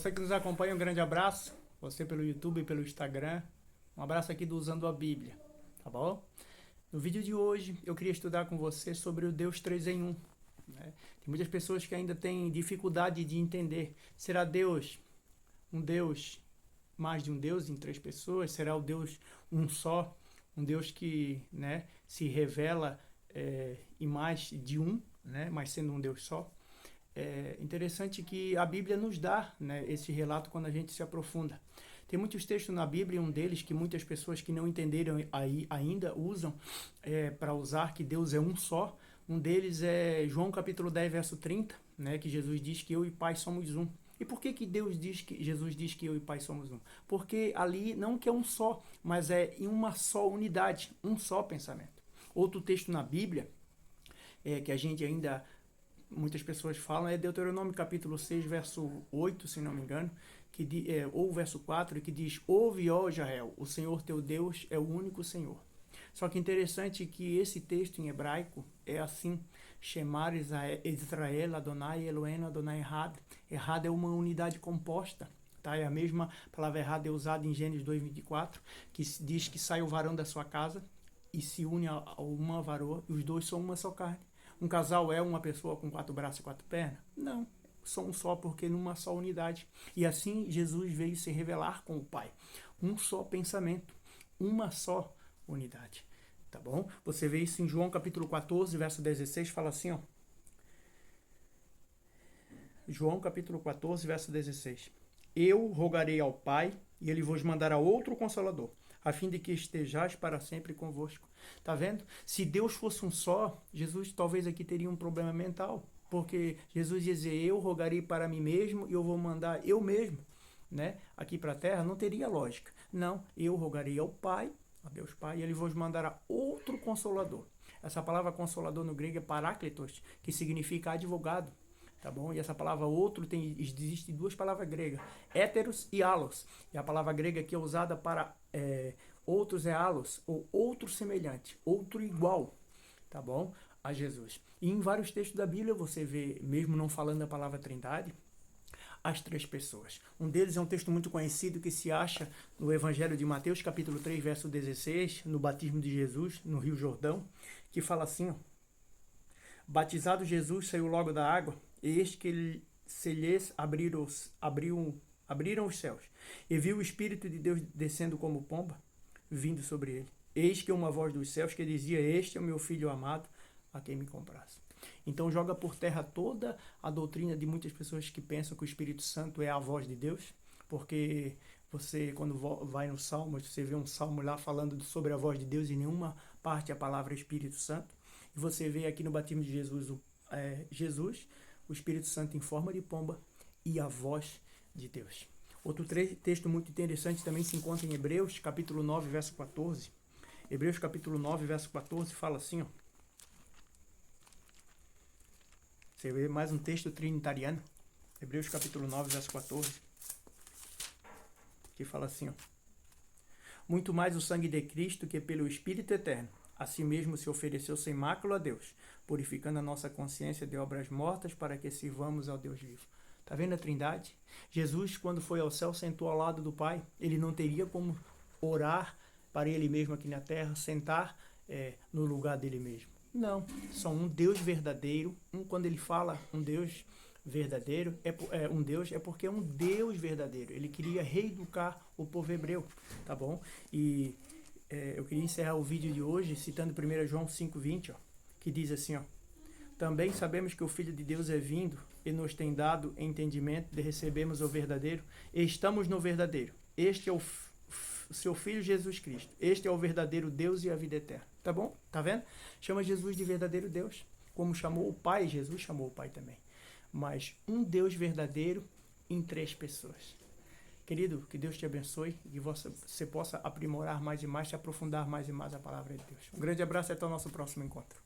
Você que nos acompanha, um grande abraço. Você pelo YouTube e pelo Instagram. Um abraço aqui do Usando a Bíblia, tá bom? No vídeo de hoje, eu queria estudar com você sobre o Deus 3 em 1. Né? Tem muitas pessoas que ainda têm dificuldade de entender. Será Deus um Deus, mais de um Deus em três pessoas? Será o Deus um só? Um Deus que, né, se revela em mais de um, né, mas sendo um Deus só? É interessante que a Bíblia nos dá, né, esse relato quando a gente se aprofunda. Tem muitos textos na Bíblia, um deles que muitas pessoas que não entenderam ainda usam para usar que Deus é um só. Um deles é João capítulo 10, verso 30, né, que Jesus diz que eu e Pai somos um. E por que Jesus diz que eu e Pai somos um? Porque ali não que é um só, mas é em uma só unidade, um só pensamento. Outro texto na Bíblia, que a gente ainda, muitas pessoas falam, é Deuteronômio capítulo 6, verso 8, se não me engano, ou verso 4, que diz: ouve, ó Israel, o Senhor teu Deus é o único Senhor. Só que interessante que esse texto em hebraico é assim: Shemar Israel, Adonai Eloheinu, Adonai Errad. Errad é uma unidade composta. Tá? É a mesma palavra errada é usada em Gênesis 2:24, que diz que sai o varão da sua casa e se une a uma varoa, e os dois são uma só carne. Um casal é uma pessoa com 4 braços e 4 pernas? Não, são um só, porque numa só unidade. E assim Jesus veio se revelar com o Pai. Um só pensamento, uma só unidade. Tá bom? Você vê isso em João capítulo 14, verso 16, fala assim, ó. João capítulo 14, verso 16. Eu rogarei ao Pai, e ele vos mandará outro Consolador, a fim de que estejais para sempre convosco. Tá vendo? Se Deus fosse um só, Jesus talvez aqui teria um problema mental, porque Jesus ia dizer: eu rogarei para mim mesmo e eu vou mandar eu mesmo, né, aqui para a terra. Não teria lógica. Não, eu rogarei ao Pai, a Deus Pai, e ele vos mandará outro Consolador. Essa palavra Consolador no grego é paráclitos, que significa advogado. Tá bom? E essa palavra outro existe duas palavras gregas, héteros e alos. E a palavra grega que é usada para outros é alos, ou outro semelhante, outro igual, tá bom? A Jesus. E em vários textos da Bíblia você vê, mesmo não falando a palavra Trindade, as três pessoas. Um deles é um texto muito conhecido que se acha no Evangelho de Mateus, capítulo 3, verso 16, no batismo de Jesus, no Rio Jordão, que fala assim, ó: batizado Jesus saiu logo da água, e eis que se lhes abriram os céus, e viu o Espírito de Deus descendo como pomba, vindo sobre ele. Eis que uma voz dos céus que dizia: este é o meu filho amado, a quem me comprazo. Então joga por terra toda a doutrina de muitas pessoas que pensam que o Espírito Santo é a voz de Deus, porque você, quando vai no Salmo, você vê um salmo lá falando sobre a voz de Deus, e em nenhuma parte a palavra Espírito Santo. E você vê aqui no batismo de Jesus, o Espírito Santo em forma de pomba e a voz de Deus. Outro texto muito interessante também se encontra em Hebreus, capítulo 9, verso 14. Hebreus, capítulo 9, verso 14, fala assim, ó. Você vê mais um texto trinitariano. Hebreus, capítulo 9, verso 14. Que fala assim, ó: muito mais o sangue de Cristo, que pelo Espírito eterno a si mesmo se ofereceu sem mácula a Deus, purificando a nossa consciência de obras mortas, para que sirvamos ao Deus vivo. Está vendo a Trindade? Jesus, quando foi ao céu, sentou ao lado do Pai. Ele não teria como orar para ele mesmo aqui na terra, sentar no lugar dele mesmo. Não, só um Deus verdadeiro. Quando ele fala um Deus verdadeiro, um Deus, é porque é um Deus verdadeiro. Ele queria reeducar o povo hebreu, tá bom? E eu queria encerrar o vídeo de hoje citando 1 João 5,20, que diz assim, ó: também sabemos que o Filho de Deus é vindo e nos tem dado entendimento de recebermos o verdadeiro, e estamos no verdadeiro. Este é o seu Filho Jesus Cristo. Este é o verdadeiro Deus e a vida eterna. Tá bom? Tá vendo? Chama Jesus de verdadeiro Deus, como chamou o Pai. Jesus chamou o Pai também. Mas um Deus verdadeiro em três pessoas. Querido, que Deus te abençoe e que você possa aprimorar mais e mais, se aprofundar mais e mais a palavra de Deus. Um grande abraço e até o nosso próximo encontro.